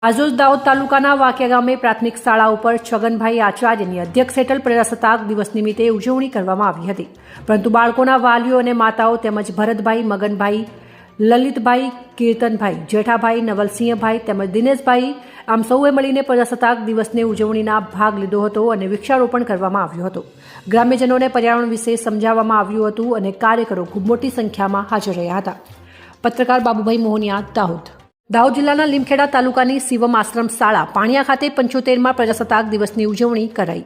આજરોજ દાહોદ તાલુકાના વાકિયા ગામે પ્રાથમિક શાળા ઉપર છગનભાઈ આચાર્યની અધ્યક્ષ હેઠળ પ્રજાસત્તાક દિવસ નિમિત્તે ઉજવણી કરવામાં આવી હતી, પરંતુ બાળકોના વાલીઓ અને માતાઓ તેમજ ભરતભાઈ, મગનભાઈ, લલિતભાઈ, કીર્તનભાઈ, જેઠાભાઈ, નવલસિંહભાઈ તેમજ દિનેશભાઈ આમ સૌએ મળીને પ્રજાસત્તાક દિવસની ઉજવણીના ભાગ લીધો હતો અને વૃક્ષારોપણ કરવામાં આવ્યું હતું. ગ્રામ્યજનોને પર્યાવરણ વિશે સમજાવવામાં આવ્યું હતું અને કાર્યકરો ખૂબ મોટી સંખ્યામાં હાજર રહ્યા હતા. પત્રકાર બાબુભાઈ મોહનિયા, દાહોદ. દાહોદ જિલ્લાના લીમખેડા તાલુકાની શિવમ આશ્રમ શાળા પાણિયા ખાતે 75માં પ્રજાસત્તાક દિવસની ઉજવણી કરાઈ.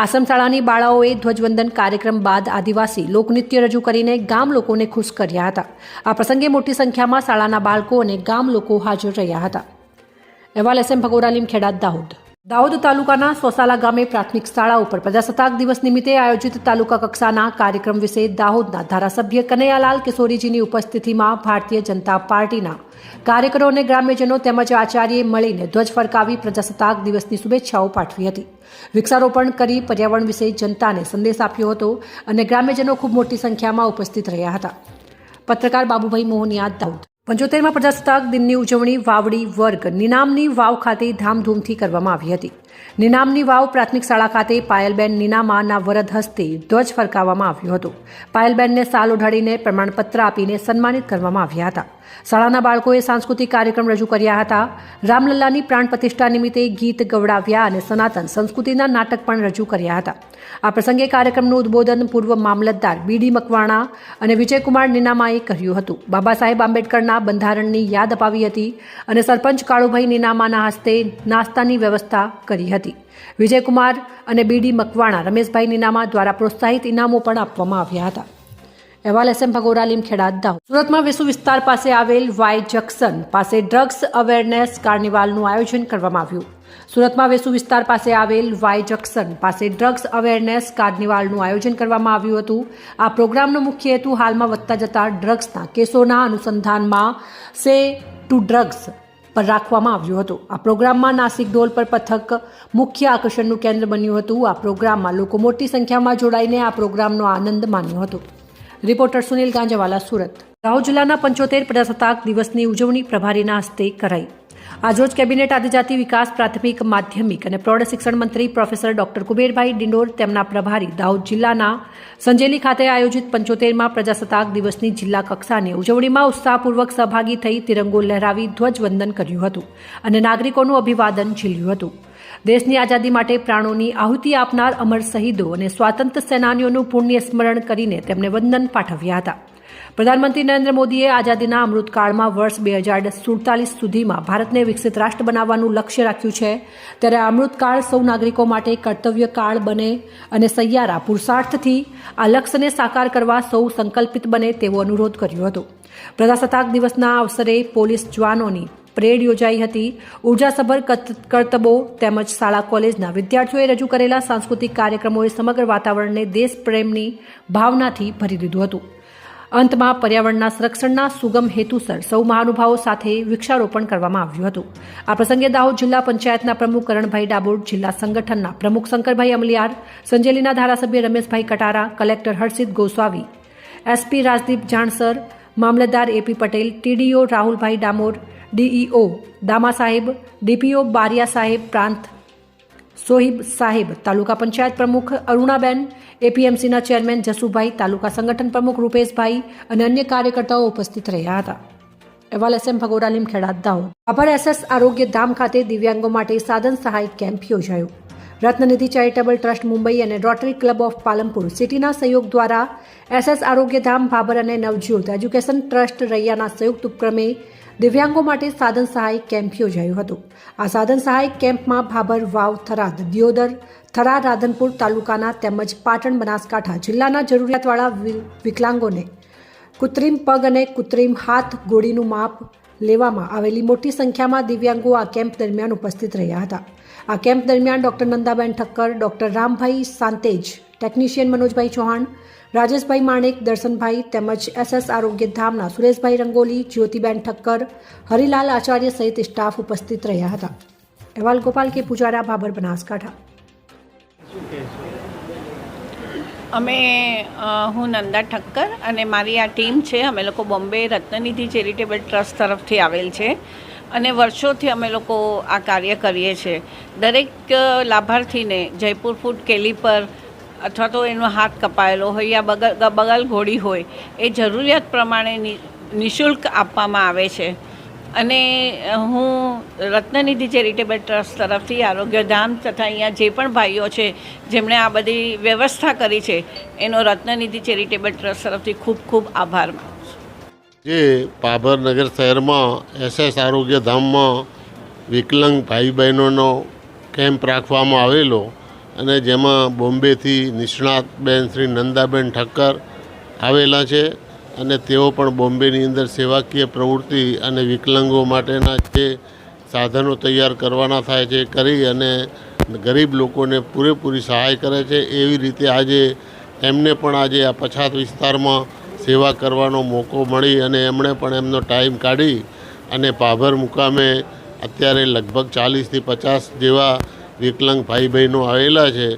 આશ્રમ શાળાની બાળાઓએ ધ્વજવંદન કાર્યક્રમ બાદ આદિવાસી લોકનૃત્ય રજૂ કરીને ગામ લોકોને ખુશ કર્યા હતા. આ પ્રસંગે મોટી સંખ્યામાં શાળાના બાળકો અને ગામ લોકો હાજર રહ્યા હતા. અહેવાલ SM ભગોરા, લીમખેડા, દાહોદ. દાહોદ તાલુકાના સોસાલા ગામે પ્રાથમિક શાળા ઉપર પ્રજાસત્તાક દિવસ નિમિત્તે આયોજિત તાલુકા કક્ષાના કાર્યક્રમ વિશે દાહોદના ધારાસભ્ય કનૈયાલાલ કિશોરીજીની ઉપસ્થિતિમાં ભારતીય જનતા પાર્ટીના કાર્યકરો અને ગ્રામ્યજનો તેમજ આચાર્યએ મળીને ધ્વજ ફરકાવી પ્રજાસત્તાક દિવસની શુભેચ્છાઓ પાઠવી હતી. વૃક્ષારોપણ કરી પર્યાવરણ વિશે જનતાને સંદેશ આપ્યો હતો અને ગ્રામ્યજનો ખૂબ મોટી સંખ્યામાં ઉપસ્થિત રહ્યા હતા. પત્રકાર બાબુભાઈ મોહનિયા, દાહોદ. 75માં પ્રજાસત્તાક દિનની ઉજવણી વાવડી વર્ગ નિનામની વાવ ખાતે ધામધૂમથી કરવામાં આવી હતી. નિનામની વાવ પ્રાથમિક શાળા ખાતે પાયલબેન નીનામાના વરદ હસ્તે ધ્વજ ફરકાવવામાં આવ્યો હતો. પાયલબેનને શાલ ઓઢાડીને પ્રમાણપત્ર આપીને સન્માનિત કરવામાં આવ્યા હતા. શાળાના બાળકોએ સાંસ્કૃતિક કાર્યક્રમ રજૂ કર્યા હતા. રામલલ્લાની પ્રાણ પ્રતિષ્ઠા નિમિત્તે ગીત ગવડાવ્યા અને સનાતન સંસ્કૃતિના નાટક પણ રજૂ કર્યા હતા. આ પ્રસંગે કાર્યક્રમનું ઉદ્બોધન પૂર્વ મામલતદાર BD મકવાણા અને વિજયકુમાર નીનામાએ કર્યું હતું. બાબા સાહેબ આંબેડકરના બંધારણની યાદ અપાવી હતી અને સરપંચ કાળુભાઈ નીનામાના હસ્તે નાસ્તાની વ્યવસ્થા કરી હતી. વિજયકુમાર અને BD મકવાણા, રમેશભાઈ નીનામા દ્વારા પ્રોત્સાહિત ઇનામો પણ આપવામાં આવ્યા હતા. અહેવાલ SM ભગોરા, લીમખેડા, દાહોદ. સુરતમાં વેસુ વિસ્તાર પાસે આવેલ વાય જંકશન પાસે ડ્રગ્સ અવેરનેસ કાર્નિવાલનું આયોજન કરવામાં આવ્યું. સુરતમાં વેસુ વિસ્તાર પાસે આવેલ વાય જંકશન પાસે ડ્રગ્સ અવેરનેસ કાર્નિવાલનું આયોજન કરવામાં આવ્યું હતું. આ પ્રોગ્રામનો મુખ્ય હેતુ હાલમાં વધતા જતા ડ્રગ્સના કેસોના અનુસંધાનમાં સે ટુ ડ્રગ્સ પર રાખવામાં આવ્યો હતો. આ પ્રોગ્રામમાં નાસિક ઢોલ પર પથક મુખ્ય આકર્ષણનું કેન્દ્ર બન્યું હતું. આ પ્રોગ્રામમાં લોકો મોટી સંખ્યામાં જોડાઈને આ પ્રોગ્રામનો આનંદ માણ્યો હતો. રિપોર્ટર સુનિલ ગાંજાવાલા, સુરત. દાહોદ જિલ્લાના 75 પ્રજાસત્તાક દિવસની ઉજવણી પ્રભારીના હસ્તે કરાઈ. આજરોજ કેબિનેટ આદિજાતિ વિકાસ, પ્રાથમિક, માધ્યમિક અને પ્રૌઢ શિક્ષણ મંત્રી પ્રોફેસર ડોક્ટર કુબેરભાઈ ડિંડોર તેમના પ્રભારી દાહોદ જિલ્લાના સંજેલી ખાતે આયોજિત 75માં પ્રજાસત્તાક દિવસની જિલ્લા કક્ષાની ઉજવણીમાં ઉત્સાહપૂર્વક સહભાગી થઈ તિરંગો લહેરાવી ધ્વજવંદન કર્યું હતું અને નાગરિકોનું અભિવાદન ઝીલ્યું હતું. દેશની આઝાદી માટે પ્રાણોની આહુતિ આપનાર અમર શહીદો અને સ્વાતંત્ર્ય સેનાનીઓનું પુણ્ય સ્મરણ કરીને તેમને વંદન પાઠવ્યા હતા. પ્રધાનમંત્રી નરેન્દ્ર મોદીએ આઝાદીના અમૃતકાળમાં વર્ષ 2047 સુધીમાં ભારતને વિકસિત રાષ્ટ્ર બનાવવાનું લક્ષ્ય રાખ્યું છે. ત્યારે આ અમૃતકાળ સૌ નાગરિકો માટે કર્તવ્યકાળ બને અને સહિયારા પુરુષાર્થથી આ લક્ષ્યને સાકાર કરવા સૌ સંકલ્પિત બને તેવો અનુરોધ કર્યો હતો. પ્રજાસત્તાક દિવસના અવસરે પોલીસ જવાનોની પરેડ યોજાઈ હતી. ઉર્જાસભર કરતબો તેમજ શાળા કોલેજના વિદ્યાર્થીઓએ રજૂ કરેલા સાંસ્કૃતિક કાર્યક્રમોએ સમગ્ર વાતાવરણને દેશપ્રેમની ભાવનાથી ભરી દીધું હતું. અંતમાં પર્યાવરણના સંરક્ષણના સુગમ હેતુસર સૌ મહાનુભાવો સાથે વૃક્ષારોપણ કરવામાં આવ્યું હતું. આ પ્રસંગે દાહોદ જિલ્લા પંચાયતના પ્રમુખ કરણભાઈ ડાબોર, જિલ્લા સંગઠનના પ્રમુખ શંકરભાઈ અમલિયાર, સંજેલીના ધારાસભ્ય રમેશભાઈ કટારા, કલેક્ટર હર્ષિત ગોસ્વામી, SP રાજદીપ જાણસર, મામલતદાર AP પટેલ, TDO રાહુલભાઈ ડામોર, DEO દામા સાહેબ, DPO બારિયા સાહેબ, પ્રાંત સોહિબ સાહેબ, તાલુકા પંચાયત પ્રમુખ અરુણાબેન, APMCના ચેરમેન જસુભાઈ, તાલુકા સંગઠન પ્રમુખ રૂપેશભાઈ અને અન્ય કાર્યકર્તાઓ ઉપસ્થિત રહ્યા હતા. અહેવાલ SM ભગોરા, લીમખેડા, દાહોદ. આભાર SS આરોગ્ય ધામ ખાતે દિવ્યાંગો માટે સાધન સહાય કેમ્પ યોજાયો. રત્નનિધિ ચેરિટેબલ ટ્રસ્ટ મુંબઈ અને રોટરી ક્લબ ઓફ પાલનપુર સિટીના સહયોગ દ્વારા SS આરોગ્ય ધામ ભાભર અને નવજ્યોત એજ્યુકેશન ટ્રસ્ટ રૈયાના સંયુક્ત ઉપક્રમે દિવ્યાંગો માટે સાધન સહાય કેમ્પ યોજાયો હતો. આ સાધન સહાય કેમ્પમાં ભાભર, વાવ, થરાદ, દિયોદર, થરાદ, રાધનપુર તાલુકાના તેમજ પાટણ, બનાસકાંઠા જિલ્લાના જરૂરિયાતવાળા વિકલાંગોને કૃત્રિમ પગ અને કૃત્રિમ હાથ ગોળીનું માપ લેવામાં આવેલી મોટી સંખ્યામાં દિવ્યાંગો આ કેમ્પ દરમિયાન ઉપસ્થિત રહ્યા હતા. આ કેમ્પ દરમિયાન doctor Nandaben Thakkar, doctor Rambhai Santej, technician Manojbhai Chauhan, Rajeshbhai Manek, Darshanbhai તેમજ SS આરોગ્ય ધામના સુરેશભાઈ રંગોલી, જ્યોતિબેન ઠક્કર, હરિલાલ આચાર્ય સહિત સ્ટાફ ઉપસ્થિત રહ્યા હતા. અહેવાલ ગોપાલ કે પુજારા, ભાભર, બનાસકાંઠા. હું નંદા ઠક્કર અને મારી આ ટીમ છે. અમે લોકો બોમ્બે રત્નનિધિ ચેરિટેબલ ટ્રસ્ટ તરફથી આવેલ છે. અને વર્ષોથી અમે લોકો આ કાર્ય કરીએ છીએ. દરેક લાભાર્થીને જયપુર ફૂડ કેલી પર અથવા તો એનો હાથ કપાયેલો હોય યા બગલ ઘોડી હોય એ જરૂરિયાત પ્રમાણે નિઃશુલ્ક આપવામાં આવે છે. અને હું રત્નનિધિ ચેરિટેબલ ટ્રસ્ટ તરફથી આરોગ્યધામ તથા અહીંયા જે પણ ભાઈઓ છે જેમણે આ બધી વ્યવસ્થા કરી છે એનો રત્નનિધિ ચેરિટેબલ ટ્રસ્ટ તરફથી ખૂબ ખૂબ આભાર માનું છું. જે પાભર નગર શહેરમાં SS આરોગ્યધામમાં વિકલાંગ ભાઈ બહેનોનો કેમ્પ રાખવામાં આવેલો અને જેમાં બોમ્બેથી નિષ્ણાત બેન શ્રી નંદાબેન ઠક્કર આવેલા છે અને તેઓ પણ બોમ્બેની અંદર સેવાકીય પ્રવૃત્તિ અને વિકલાંગો માટેના જે સાધનો તૈયાર કરવાના થાય છે કરી અને ગરીબ લોકોને પૂરેપૂરી સહાય કરે છે. એવી રીતે આજે એમને પણ આજે આ પછાત વિસ્તારમાં સેવા કરવાનો મોકો મળી અને એમણે પણ એમનો ટાઈમ કાઢી અને પાભર મુકામે અત્યારે લગભગ 40થી 50 જેવા વિકલાંગ ભાઈ બહેનો આવેલા છે.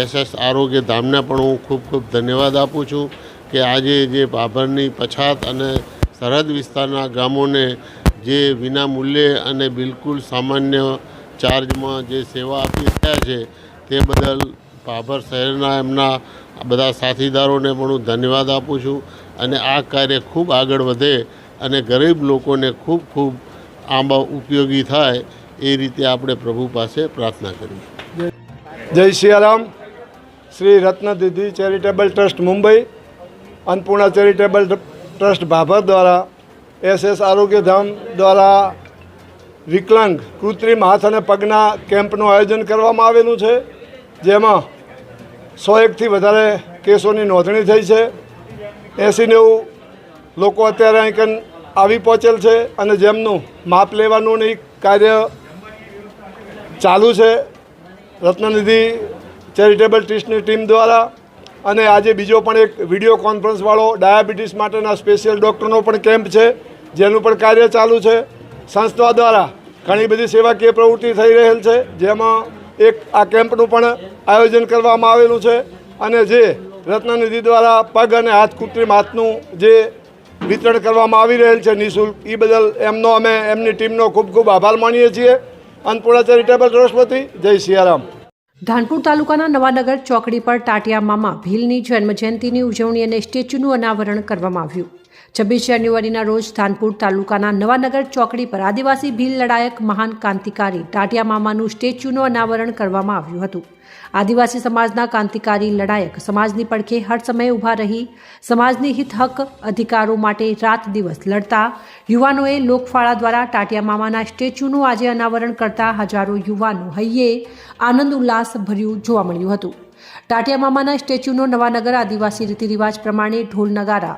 SS આરોગ્યધામને પણ હું ખૂબ ખૂબ ધન્યવાદ આપું છું કે આજે જે પાભરની પછાત અને સરહદ વિસ્તારના ગામોને જે વિના મૂલ્યે અને બિલકુલ સામાન્ય ચાર્જમાં જે સેવા આપી રહ્યા છે તે બદલ પાભર શહેરના એમના બધા સાથીદારોને પણ હું ધન્યવાદ આપું છું અને આ કાર્ય ખૂબ આગળ વધે અને ગરીબ લોકોને ખૂબ ખૂબ આમાં ઉપયોગી થાય એ રીતે આપણે પ્રભુ પાસે પ્રાર્થના કરીએ. જય Siyaram. Shri Ratnanidhi charitable trust Mumbai, Annapurna charitable trust Bhabhar દ્વારા SS આરોગ્યધામ દ્વારા વિકલાંગ કૃત્રિમ હાથ અને પગના કેમ્પનું આયોજન કરવામાં આવેલું છે, જેમાં 101થી વધારે કેસોની નોંધણી થઈ છે. 80-90 લોકો અત્યારે અહીં આવી પહોંચેલ છે અને જેમનું માપ લેવાનું કાર્ય ચાલુ છે રત્નનિધિ ચેરિટેબલ ટ્રસ્ટની ટીમ દ્વારા. અને આજે બીજો પણ એક વિડીયો કોન્ફરન્સવાળો ડાયાબિટીસ માટેના સ્પેશિયલ ડૉક્ટરનો પણ કેમ્પ છે, જેનું પણ કાર્ય ચાલુ છે. સંસ્થા દ્વારા ઘણી બધી સેવાકીય પ્રવૃત્તિ થઈ રહેલ છે, જેમાં એક આ કેમ્પનું પણ આયોજન કરવામાં આવેલું છે. અને જે રત્નનિધિ દ્વારા પગ અને હાથ કૃત્રિમ હાથનું જે વિતરણ કરવામાં આવી રહેલ છે નિઃશુલ્ક, એ બદલ અમે એમની ટીમનો ખૂબ ખૂબ આભાર માનીએ છીએ. અન્નપૂર્ણા ચેરિટેબલ ટ્રસ્ટ વતી જય સિયારામ. ધાનપુર તાલુકાના નવાનગર ચોકડી પર ટાટિયા મામા ભીલની જન્મજયંતિની ઉજવણી અને સ્ટેચ્યુનું અનાવરણ કરવામાં આવ્યું. 26 જાન્યુઆરીના રોજ ધાનપુર તાલુકાના નવાનગર ચોકડી પર આદિવાસી ભીલ લડાયક મહાન ક્રાંતિકારી ટાટિયા મામાનું સ્ટેચ્યુનું અનાવરણ કરવામાં આવ્યું હતું. આદિવાસી સમાજના ક્રાંતિકારી લડાયક સમાજની પડખે હર સમયે ઊભા રહી સમાજની હિત હક અધિકારો માટે રાત દિવસ લડતા યુવાનોએ લોકફાળા દ્વારા ટાટિયા મામાના સ્ટેચ્યુનું આજે અનાવરણ કરતા હજારો યુવાનો હૈયે આનંદ ઉલ્લાસ ભર્યું જોવા મળ્યું હતું. ટાટિયા મામાના સ્ટેચ્યુનો નવાનગર આદિવાસી રીતિરિવાજ પ્રમાણે ઢોલ નગારા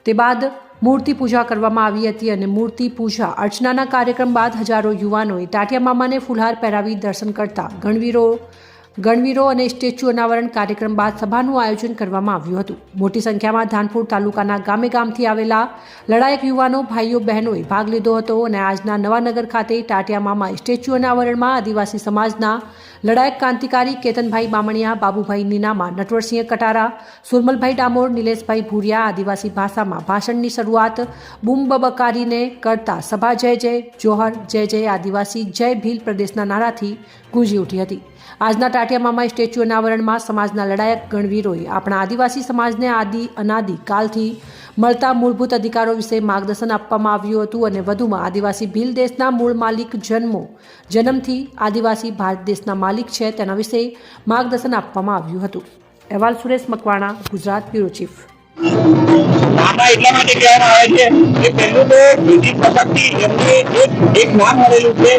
તે બાદ મૂર્તિ પૂજા કરવામાં આવી હતી અને મૂર્તિ પૂજા અર્ચનાના કાર્યક્રમ બાદ હજારો યુવાનોએ ટાટિયા મામાને ફુલહાર પહેરાવી દર્શન કરતા ગણવીરો અને સ્ટેચ્યુ અનાવરણ કાર્યક્રમ બાદ સભાનું આયોજન કરવામાં આવ્યું હતું. મોટી સંખ્યામાં ધાનપુર તાલુકાના ગામે ગામથી આવેલા લડાયક યુવાનો ભાઈઓ બહેનોએ ભાગ લીધો હતો અને આજના નવાનગર ખાતે ટાટિયા મામા સ્ટેચ્યુ અનાવરણમાં આદિવાસી સમાજના લડાયક ક્રાંતિકારી કેતનભાઈ બામણિયા, બાબુભાઈ નીનામા, નટવરસિંહ કટારા, સુરમલભાઈ ડામોર, નિલેશભાઈ ભૂરિયા આદિવાસી ભાષામાં ભાષણની શરૂઆત બૂમબકારીને કરતા સભા જય જય જોહર, જય જય આદિવાસી, જય ભીલ પ્રદેશના નારાથી ગુંજી ઉઠી હતી. આજના ટાટિયા મામા સ્ટેચ્યુ અનાવરણમાં સમાજના લડાયક ગણવીરોએ આપણા આદિવાસી સમાજને અનાદિ કાલથી મળતા મૂળભૂત અધિકારો વિશે માર્ગદર્શન આપવામાં આવ્યું હતું અને વધુમાં આદિવાસી ભીલ દેશના મૂળ માલિક જન્મથી આદિવાસી ભારત દેશના માલિક છે તેના વિશે માર્ગદર્શન આપવામાં આવ્યું હતું. અહેવાલ સુરેશ મકવાણા, ગુજરાત બ્યુરો ચીફ. મામા એટલા માટે કહેવામાં આવે છે કે પહેલું તો બ્રિટિશ પ્રશાસનથી એમને એક નામ મળેલું છે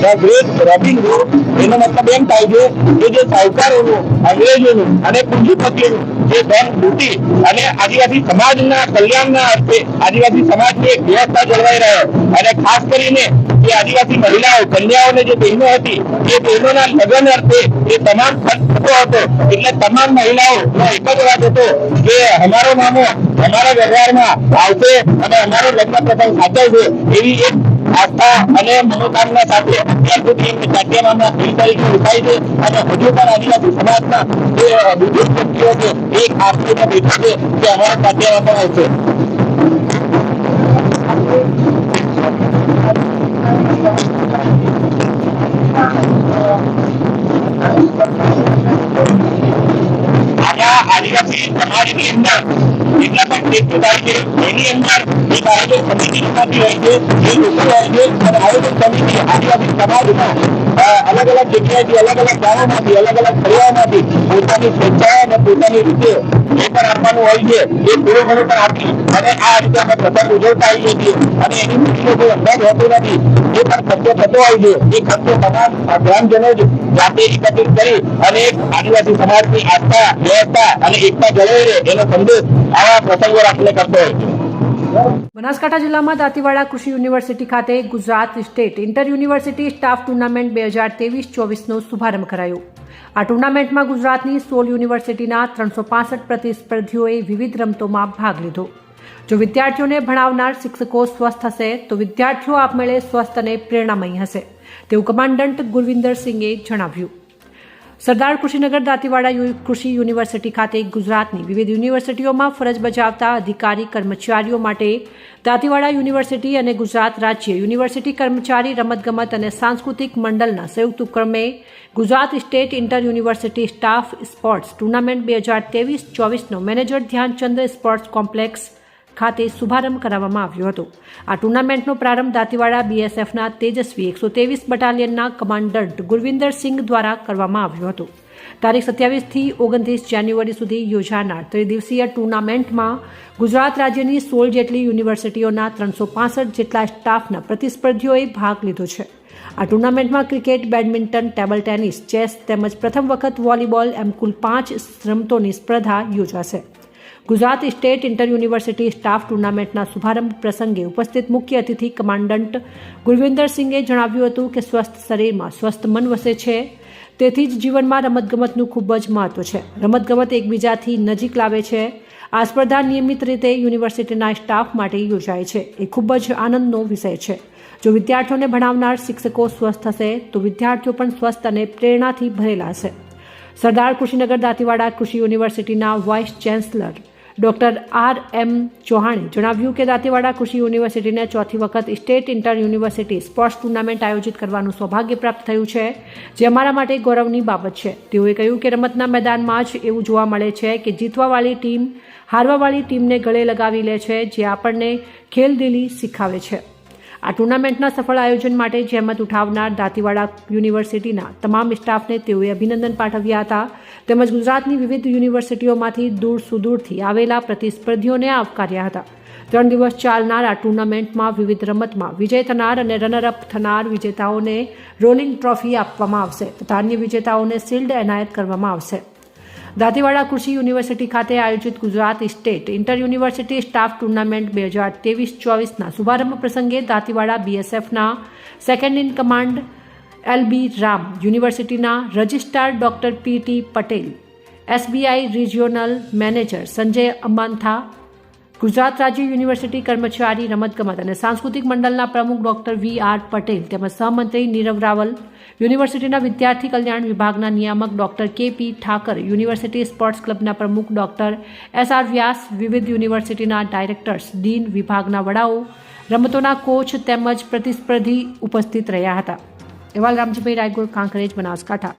ધ ગ્રેટ રોબિન હુડ. એનો મતલબ એમ થાય છે કે જે સાહુકારોનું, અંગ્રેજોનું અને પૂંજીપતિઓનું જે ધન લૂંટી અને આદિવાસી સમાજના કલ્યાણના અર્થે આદિવાસી સમાજની એક વ્યવસ્થા જળવાઈ રહ્યો અને ખાસ કરીને જે આદિવાસી મહિલાઓ, કન્યાઓને જે બહેનો હતી એ બહેનોના લગ્ન અર્થે એ તમામ ખર્ચ થતો હતો. એટલે તમામ મહિલાઓનો એક જ વાત હતો કે અમારો મામો અમારા વ્યવહારમાં આવશે અને અમારો લગ્ન પ્રસંગ સાચવશે, એવી એક આસ્થા અને મનોકામના સાથે અત્યાર સુધી એમને ટાટિયા મામા ભીલ તરીકે ઉઠાય છે અને હજુ પણ આદિવાસી સમાજના જે બુદ્ધિસ્ટ વ્યક્તિઓ છે એ ખાસ કરીને બેઠા છે કે અમારા ટાટિયા મામા આવશે. આદિવાસી સમાજની અંદર જેટલા પણ ટેસ્ટો થાય છે એની અંદર એક આયોજક સમિતિ બનાવતી હોય છે, એ લોકો હોય છે અને આયોજક સમિતિ આદિવાસી સમાજના અલગ અલગ જગ્યાએથી, અલગ અલગ ગામોમાંથી, અલગ અલગ પરિવારમાંથી પોતાની સ્વેચ્છાએ અને પોતાની રીતે જે પણ આપવાનું હોય છે એ થોડું ઘણું પણ આપી અને આ રીતે અમે પ્રસંગ ઉજવતા આવીએ છીએ અને એની ખુશીનો કોઈ અંદાજ હોતો નથી. જે પણ ખર્ચો થતો હોય છે એ ખર્ચો તમામ ગ્રામજનો જ જાતે એકત્રિત કરી અને એક આદિવાસી સમાજની આસ્થા, વ્યવસ્થા અને એકતા જળવાઈ રહે એનો સંદેશ આવા પ્રસંગો રાખીને કરતો હોય છે. બનાસકાંઠા જિલ્લામાં દાંતીવાડા કૃષિ યુનિવર્સિટી ખાતે Gujarat state inter university staff tournament 2023-24નો શુભારંભ કરાયો. આ ટુર્નામેન્ટમાં ગુજરાતની 16 યુનિવર્સિટીના 365 પ્રતિસ્પર્ધીઓએ વિવિધ રમતોમાં ભાગ લીધો. જો વિદ્યાર્થીઓને ભણાવનાર શિક્ષકો સ્વસ્થ હશે તો વિદ્યાર્થીઓ આપમેળે સ્વસ્થ અને પ્રેરણામયી હશે, તેવું કમાન્ડન્ટ ગુરવિંદરસિંહે જણાવ્યું. સરદાર કૃષિનગર દાંતીવાડા કૃષિ યુનિવર્સિટી ખાતે ગુજરાતની વિવિધ યુનિવર્સિટીઓમાં ફરજ બજાવતા અધિકારી કર્મચારીઓ માટે દાંતીવાડા યુનિવર્સિટી અને ગુજરાત રાજ્ય યુનિવર્સિટી કર્મચારી રમતગમત અને સાંસ્કૃતિક મંડળના સંયુક્ત ઉપક્રમે Gujarat state inter university staff sports tournament 2023-24નો મેનેજર ધ્યાનચંદ સ્પોર્ટ્સ કોમ્પ્લેક્સ ખાતે શુભારંભ કરાવવામાં આવ્યો હતો. આ ટુર્નામેન્ટનો પ્રારંભ દાંતીવાડા બીએસએફના તેજસ્વી 123 બટાલિયનના કમાન્ડન્ટ ગુરવિંદરસિંહ દ્વારા કરવામાં આવ્યો હતો. તારીખ 27થી 29 જાન્યુઆરી સુધી યોજાનાર ત્રિદિવસીય ટુર્નામેન્ટમાં ગુજરાત રાજ્યની 16 જેટલી યુનિવર્સિટીઓના 365 જેટલા સ્ટાફના પ્રતિસ્પર્ધીઓએ ભાગ લીધો છે. આ ટુર્નામેન્ટમાં cricket, badminton, table tennis, chess તેમજ પ્રથમ વખત વોલીબોલ એમ કુલ 5 રમતોની સ્પર્ધા યોજાશે. Gujarat state inter university staff ટુર્નામેન્ટના શુભારંભ પ્રસંગે ઉપસ્થિત મુખ્ય અતિથિ કમાન્ડન્ટ ગુરવિંદરસિંહે જણાવ્યું હતું કે સ્વસ્થ શરીરમાં સ્વસ્થ મન વસે છે, તેથી જ જીવનમાં રમતગમતનું ખૂબ જ મહત્વ છે. રમતગમત એકબીજાથી નજીક લાવે છે. આ સ્પર્ધા નિયમિત રીતે યુનિવર્સિટીના સ્ટાફ માટે યોજાય છે, એ ખૂબ જ આનંદનો વિષય છે. જો વિદ્યાર્થીઓને ભણાવનાર શિક્ષકો સ્વસ્થ હશે તો વિદ્યાર્થીઓ પણ સ્વસ્થ અને પ્રેરણાથી ભરેલા હશે. સરદાર કૃષિનગર દાંતીવાડા કૃષિ યુનિવર્સિટીના વાઇસ ચાન્સલર ડોક્ટર R.M. ચૌહાણે જણાવ્યું કે દાંતીવાડા કૃષિ યુનિવર્સિટીને ચોથી વખત state inter university sports tournament આયોજિત કરવાનું સૌભાગ્ય પ્રાપ્ત થયું છે, જે અમારા માટે ગૌરવની બાબત છે. તેઓએ કહ્યું કે રમતના મેદાનમાં જ એવું જોવા મળે છે કે જીતવાવાળી ટીમ હારવાવાળી ટીમને ગળે લગાવી લે છે, જે આપણને ખેલદિલી શીખવે છે. આ ટુર્નામેન્ટના સફળ આયોજન માટે જહેમત ઉઠાવનાર દાંતીવાડા યુનિવર્સિટીના તમામ સ્ટાફને તેઓએ અભિનંદન પાઠવ્યા હતા, તેમજ ગુજરાતની વિવિધ યુનિવર્સિટીઓમાંથી દૂર સુદૂરથી આવેલા પ્રતિસ્પર્ધીઓને આવકાર્યા હતા. 3 દિવસ ચાલનાર આ ટુર્નામેન્ટમાં વિવિધ રમતમાં વિજય થનાર અને રનરઅપ થનાર વિજેતાઓને રોલિંગ ટ્રોફી આપવામાં આવશે તથા અન્ય વિજેતાઓને શિલ્ડ એનાયત કરવામાં આવશે. દાંતીવાડા કૃષિ યુનિવર્સિટી ખાતે આયોજિત Gujarat state inter university staff tournament 2023-24ના શુભારંભ પ્રસંગે દાંતીવાડા બીએસએફના second in command LB Ram, યુનિવર્સિટીના registrar doctor PT Patel, SBI regional manager Sanjay Ambatha, Gujarat રાજ્ય યુનિવર્સિટી કર્મચારી રમતગમત અને સાંસ્કૃતિક મંડળના પ્રમુખ ડોક્ટર VR પટેલ તેમજ સહમંત્રી નીરવ રાવલ, યુનિવર્સિટીના વિદ્યાર્થી કલ્યાણ વિભાગના નિયામક doctor KP Thakar, university sports ક્લબના પ્રમુખ ડોક્ટર SR વ્યાસ, વિવિધ યુનિવર્સિટીના ડાયરેક્ટર્સ, ડીન, વિભાગના વડાઓ, રમતોના કોચ તેમજ પ્રતિસ્પર્ધી ઉપસ્થિત રહ્યા હતા. અહેવાલ રામજીભાઈ રાયગોર, કાંકરેજ, બનાસકાંઠા.